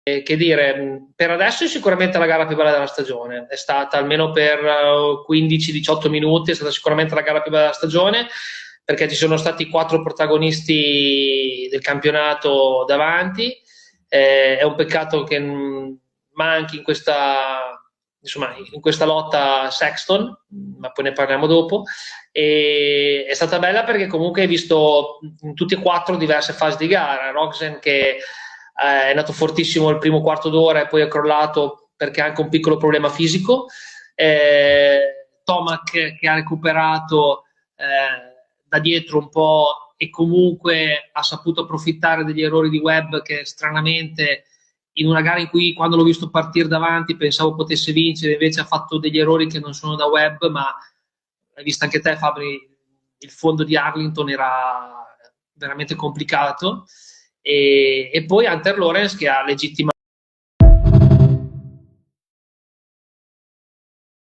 che dire, per adesso è sicuramente la gara più bella della stagione, è stata almeno per 15-18 minuti, è stata sicuramente la gara più bella della stagione, perché ci sono stati 4 protagonisti del campionato davanti. È un peccato che manchi insomma, in questa lotta Sexton, ma poi ne parliamo dopo. E è stata bella perché comunque hai visto in tutte e 4 diverse fasi di gara. Rogsen che è andato fortissimo il primo quarto d'ora e poi è crollato perché ha anche un piccolo problema fisico. Tomac che ha recuperato da dietro un po' e comunque ha saputo approfittare degli errori di Webb, che stranamente in una gara in cui, quando l'ho visto partire davanti, pensavo potesse vincere, invece ha fatto degli errori che non sono da Webb, ma hai visto anche te, Fabri, il fondo di Arlington era veramente complicato. E poi Hunter Lawrence che ha legittimamente